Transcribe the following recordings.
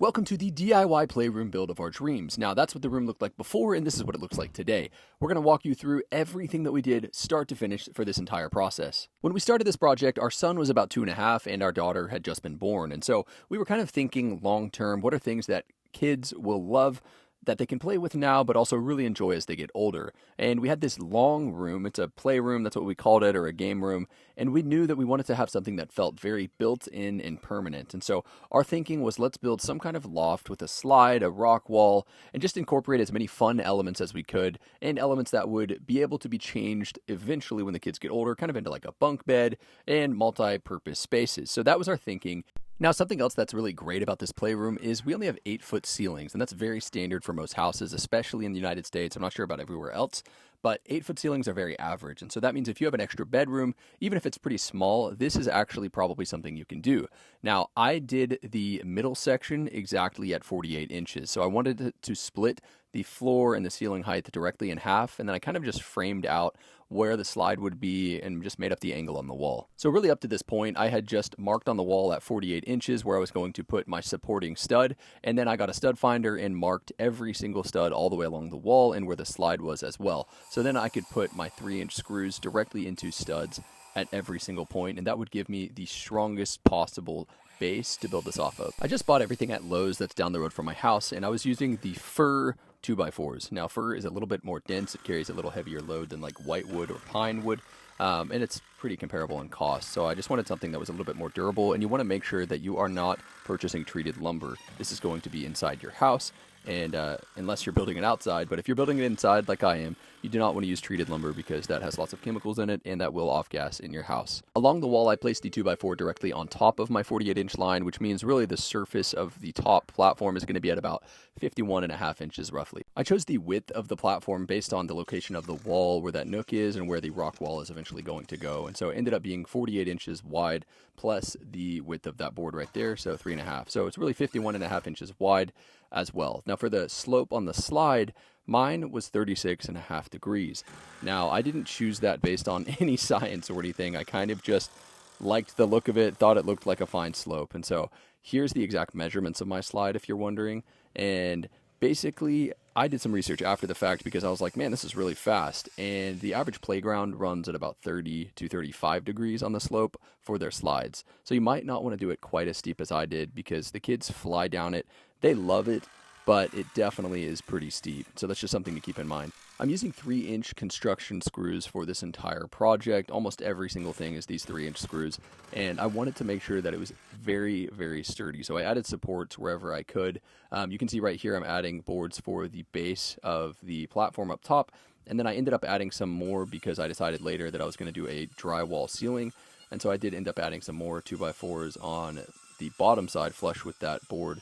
Welcome to the DIY playroom build of our dreams. Now, that's what the room looked like before, and this is what it looks like today. We're going to walk you through everything that we did start to finish for this entire process. When we started this project, our son was about 2.5 and our daughter had just been born. And so we were kind of thinking long term, what are things that kids will love that they can play with now, but also really enjoy as they get older. And we had this long room. It's a playroom, that's what we called it, or a game room. And we knew that we wanted to have something that felt very built in and permanent. And so our thinking was, let's build some kind of loft with a slide, a rock wall, and just incorporate as many fun elements as we could, and elements that would be able to be changed eventually when the kids get older, kind of into like a bunk bed and multi-purpose spaces. So that was our thinking. Now, something else that's really great about this playroom is we only have 8-foot ceilings, and that's very standard for most houses, especially in the United States. I'm not sure about everywhere else, but 8-foot ceilings are very average. And so that means if you have an extra bedroom, even if it's pretty small, this is actually probably something you can do. Now, I did the middle section exactly at 48 inches. So I wanted to split the floor and the ceiling height directly in half, and then I kind of just framed out where the slide would be and just made up the angle on the wall. So really up to this point, I had just marked on the wall at 48 inches where I was going to put my supporting stud, and then I got a stud finder and marked every single stud all the way along the wall and where the slide was as well. So then I could put my 3-inch screws directly into studs at every single point, and that would give me the strongest possible base to build this off of. I just bought everything at Lowe's that's down the road from my house, and I was using the fir 2x4s. Now, fir is a little bit more dense. It carries a little heavier load than like whitewood or pine wood, and it's pretty comparable in cost. So I just wanted something that was a little bit more durable, and you want to make sure that you are not purchasing treated lumber. This is going to be inside your house, and unless you're building it outside, but if you're building it inside like I am, you do not want to use treated lumber because that has lots of chemicals in it and that will off gas in your house. Along the wall, I placed the 2x4 directly on top of my 48-inch line, which means really the surface of the top platform is going to be at about 51.5 inches roughly. I chose the width of the platform based on the location of the wall, where that nook is and where the rock wall is eventually going to go. And so it ended up being 48 inches wide plus the width of that board right there, so 3.5. So it's really 51.5 inches wide as well. Now for the slope on the slide, mine was 36.5 degrees. Now, I didn't choose that based on any science or anything. I kind of just liked the look of it, thought it looked like a fine slope. And so here's the exact measurements of my slide, if you're wondering. And basically, I did some research after the fact because I was like, man, this is really fast. And the average playground runs at about 30 to 35 degrees on the slope for their slides. So you might not want to do it quite as steep as I did because the kids fly down it. They love it, but it definitely is pretty steep. So that's just something to keep in mind. I'm using 3-inch construction screws for this entire project. Almost every single thing is these 3-inch screws. And I wanted to make sure that it was very, very sturdy. So I added supports wherever I could. You can see right here I'm adding boards for the base of the platform up top. And then I ended up adding some more because I decided later that I was going to do a drywall ceiling. And so I did end up adding some more 2x4s on the bottom side flush with that board,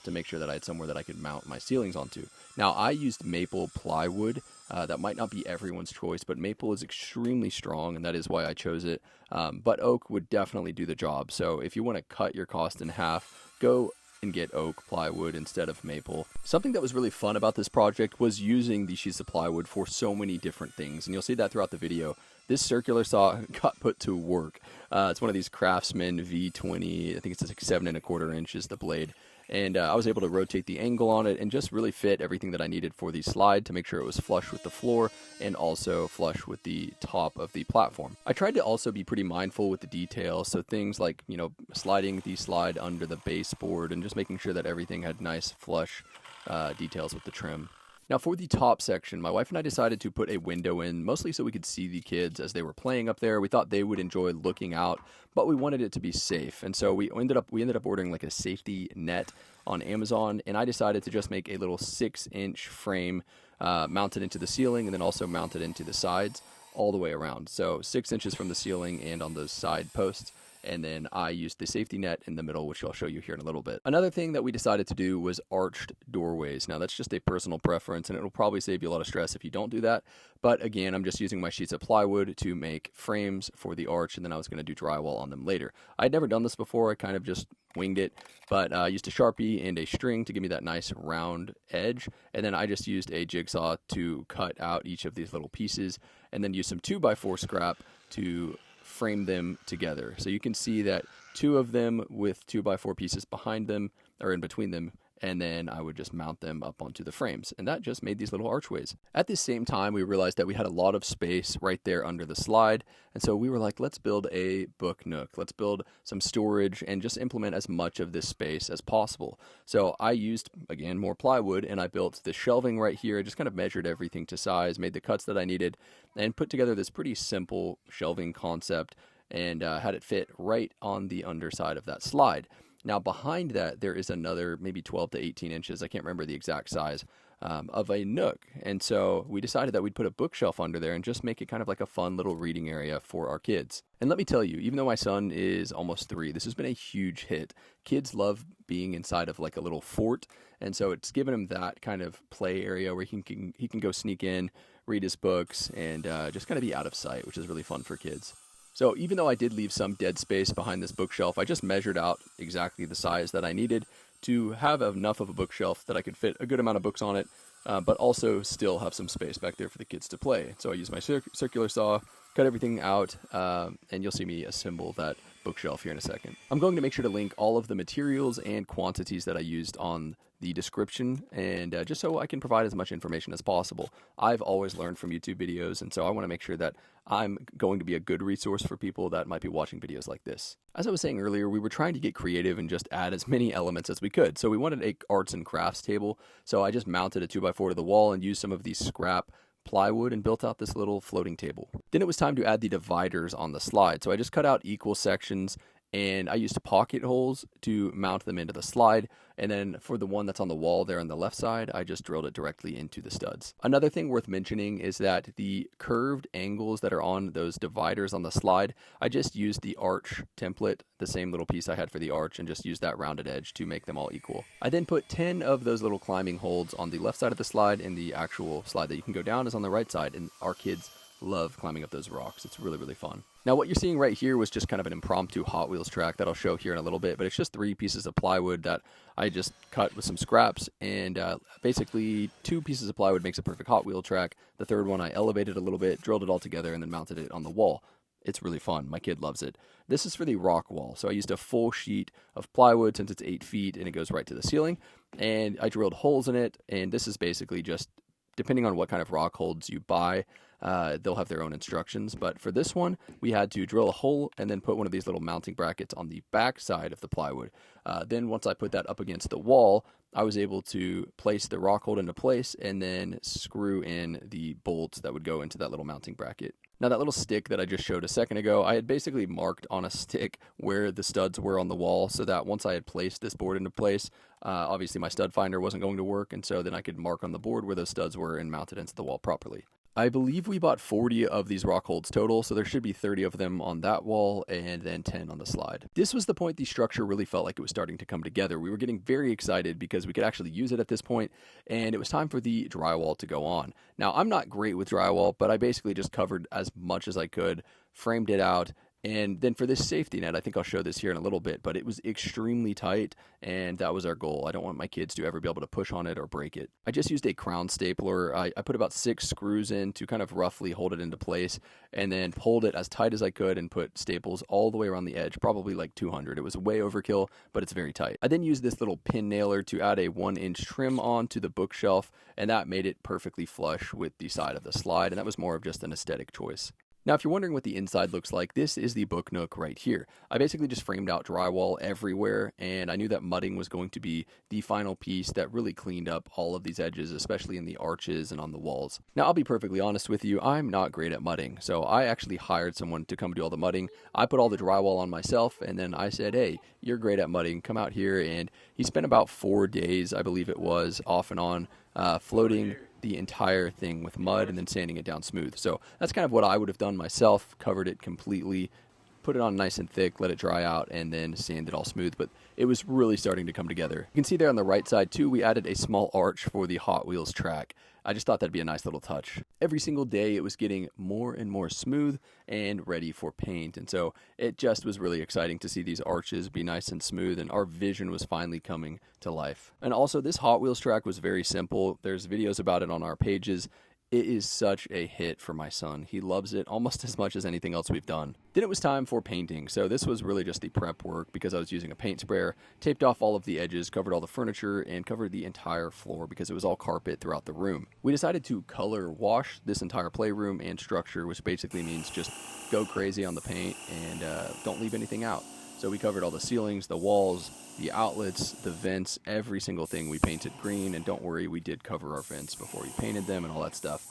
to make sure that I had somewhere that I could mount my ceilings onto. Now, I used maple plywood. That might not be everyone's choice, but maple is extremely strong, and that is why I chose it. But oak would definitely do the job. So if you want to cut your cost in half, go and get oak plywood instead of maple. Something that was really fun about this project was using these sheets of plywood for so many different things, and you'll see that throughout the video. This circular saw got put to work. It's one of these Craftsman V20. I think it's like 7.25 inches, the blade. And I was able to rotate the angle on it and just really fit everything that I needed for the slide to make sure it was flush with the floor and also flush with the top of the platform. I tried to also be pretty mindful with the details, so things like, sliding the slide under the baseboard and just making sure that everything had nice flush details with the trim. Now for the top section, my wife and I decided to put a window in, mostly so we could see the kids as they were playing up there. We thought they would enjoy looking out, but we wanted it to be safe. And so we ended up ordering like a safety net on Amazon, and I decided to just make a little 6-inch frame mounted into the ceiling and then also mounted into the sides all the way around. So 6 inches from the ceiling and on those side posts. And then I used the safety net in the middle, which I'll show you here in a little bit. Another thing that we decided to do was arched doorways. Now, that's just a personal preference, and it'll probably save you a lot of stress if you don't do that. But again, I'm just using my sheets of plywood to make frames for the arch, and then I was going to do drywall on them later. I'd never done this before. I kind of just winged it, but I used a Sharpie and a string to give me that nice round edge. And then I just used a jigsaw to cut out each of these little pieces, and then use some 2x4 scrap to frame them together. So you can see that 2 of them with 2x4 pieces behind them or in between them, and then I would just mount them up onto the frames, and that just made these little archways. At the same time, we realized that we had a lot of space right there under the slide, and so we were like, let's build a book nook. Let's build some storage and just implement as much of this space as possible. So I used, again, more plywood, and I built the shelving right here. I just kind of measured everything to size, made the cuts that I needed, and put together this pretty simple shelving concept, and had it fit right on the underside of that slide. Now behind that, there is another maybe 12 to 18 inches, I can't remember the exact size, of a nook. And so we decided that we'd put a bookshelf under there and just make it kind of like a fun little reading area for our kids. And let me tell you, even though my son is almost 3, this has been a huge hit. Kids love being inside of like a little fort. And so it's given him that kind of play area where he can go sneak in, read his books, and just kind of be out of sight, which is really fun for kids. So even though I did leave some dead space behind this bookshelf, I just measured out exactly the size that I needed to have enough of a bookshelf that I could fit a good amount of books on it, but also still have some space back there for the kids to play. So I used my circular saw, cut everything out, and you'll see me assemble that bookshelf here in a second. I'm going to make sure to link all of the materials and quantities that I used on the description, and just so I can provide as much information as possible. I've always learned from YouTube videos, and so I want to make sure that I'm going to be a good resource for people that might be watching videos like this. As I was saying earlier, we were trying to get creative and just add as many elements as we could. So we wanted a arts and crafts table, so I just mounted a 2x4 to the wall and used some of these scrap plywood and built out this little floating table. Then it was time to add the dividers on the slide, so I just cut out equal sections, and I used pocket holes to mount them into the slide, and then for the one that's on the wall there on the left side, I just drilled it directly into the studs. Another thing worth mentioning is that the curved angles that are on those dividers on the slide, I just used the arch template, the same little piece I had for the arch, and just used that rounded edge to make them all equal. I then put 10 of those little climbing holds on the left side of the slide, and the actual slide that you can go down is on the right side, and our kids love climbing up those rocks. It's really, really fun. Now what you're seeing right here was just kind of an impromptu Hot Wheels track that I'll show here in a little bit, but it's just 3 pieces of plywood that I just cut with some scraps, and basically 2 pieces of plywood makes a perfect Hot Wheel track. The third one I elevated a little bit, drilled it all together, and then mounted it on the wall. It's really fun. My kid loves it. This is for the rock wall. So I used a full sheet of plywood since it's 8 feet and it goes right to the ceiling, and I drilled holes in it, and this is basically just, depending on what kind of rock holds you buy, they'll have their own instructions. But for this one, we had to drill a hole and then put one of these little mounting brackets on the back side of the plywood. Then once I put that up against the wall, I was able to place the rock hold into place and then screw in the bolts that would go into that little mounting bracket. Now that little stick that I just showed a second ago, I had basically marked on a stick where the studs were on the wall, so that once I had placed this board into place, obviously my stud finder wasn't going to work, and so then I could mark on the board where those studs were and mount it into the wall properly. I believe we bought 40 of these rock holds total, so there should be 30 of them on that wall and then 10 on the slide. This was the point the structure really felt like it was starting to come together. We were getting very excited because we could actually use it at this point, and it was time for the drywall to go on. Now, I'm not great with drywall, but I basically just covered as much as I could, framed it out, and then for this safety net, I think I'll show this here in a little bit, but it was extremely tight, and that was our goal. I don't want my kids to ever be able to push on it or break it. I just used a crown stapler. I put about 6 screws in to kind of roughly hold it into place, and then pulled it as tight as I could and put staples all the way around the edge, probably like 200. It was way overkill, but it's very tight. I then used this little pin nailer to add a 1-inch trim on to the bookshelf, and that made it perfectly flush with the side of the slide, and that was more of just an aesthetic choice. Now, if you're wondering what the inside looks like, this is the book nook right here. I basically just framed out drywall everywhere, and I knew that mudding was going to be the final piece that really cleaned up all of these edges, especially in the arches and on the walls. Now, I'll be perfectly honest with you, I'm not great at mudding, so I actually hired someone to come do all the mudding. I put all the drywall on myself, and then I said, hey, you're great at mudding, come out here, and he spent about 4 days, I believe it was, off and on, floating the entire thing with mud and then sanding it down smooth. So that's kind of what I would have done myself, covered it completely, put it on nice and thick, let it dry out, and then sand it all smooth. But it was really starting to come together. You can see there on the right side too, we added a small arch for the Hot Wheels track. I just thought that'd be a nice little touch. Every single day it was getting more and more smooth and ready for paint, and so it just was really exciting to see these arches be nice and smooth, and our vision was finally coming to life. And also, this Hot Wheels track was very simple. There's videos about it on our pages. It is such a hit for my son. He loves it almost as much as anything else we've done. Then it was time for painting. So this was really just the prep work because I was using a paint sprayer, taped off all of the edges, covered all the furniture, and covered the entire floor because it was all carpet throughout the room. We decided to color wash this entire playroom and structure, which basically means just go crazy on the paint and don't leave anything out. So we covered all the ceilings, the walls, the outlets, the vents, every single thing we painted green. And don't worry, we did cover our vents before we painted them and all that stuff.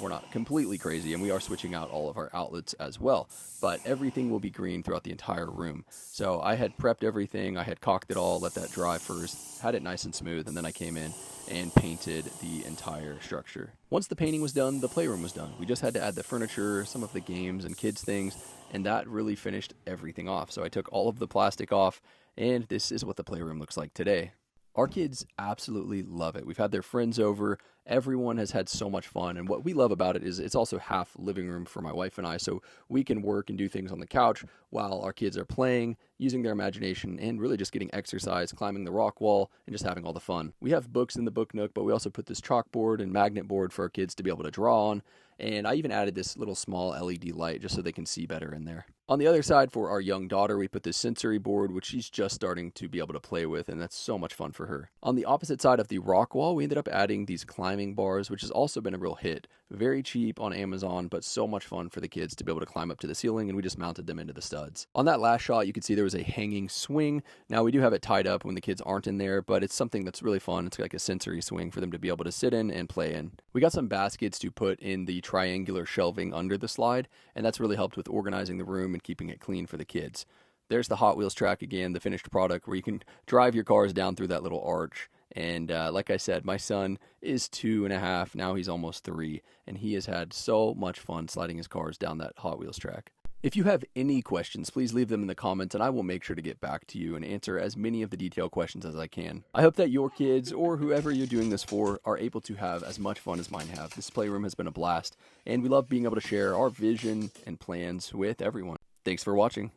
We're not completely crazy, and we are switching out all of our outlets as well. But everything will be green throughout the entire room. So I had prepped everything. I had caulked it all, let that dry first, had it nice and smooth, and then I came in and painted the entire structure. Once the painting was done, the playroom was done. We just had to add the furniture, some of the games and kids' things, and that really finished everything off. So I took all of the plastic off, and this is what the playroom looks like today. Our kids absolutely love it. We've had their friends over. Everyone has had so much fun. And what we love about it is it's also half living room for my wife and I. So we can work and do things on the couch while our kids are playing, using their imagination, and really just getting exercise, climbing the rock wall, and just having all the fun. We have books in the book nook, but we also put this chalkboard and magnet board for our kids to be able to draw on. And I even added this little small LED light just so they can see better in there. On the other side, for our young daughter, we put this sensory board, which she's just starting to be able to play with, and that's so much fun for her. On the opposite side of the rock wall, we ended up adding these climbing bars, which has also been a real hit. Very cheap on Amazon, but so much fun for the kids to be able to climb up to the ceiling, and we just mounted them into the studs. On that last shot, you could see there was a hanging swing. Now, we do have it tied up when the kids aren't in there, but it's something that's really fun. It's like a sensory swing for them to be able to sit in and play in. We got some baskets to put in the triangular shelving under the slide, and that's really helped with organizing the room and keeping it clean for the kids. There's the Hot Wheels track again, the finished product where you can drive your cars down through that little arch. And like I said, my son is 2.5, now he's almost 3, and he has had so much fun sliding his cars down that Hot Wheels track. If you have any questions, please leave them in the comments and I will make sure to get back to you and answer as many of the detailed questions as I can. I hope that your kids or whoever you're doing this for are able to have as much fun as mine have. This playroom has been a blast, and we love being able to share our vision and plans with everyone. Thanks for watching.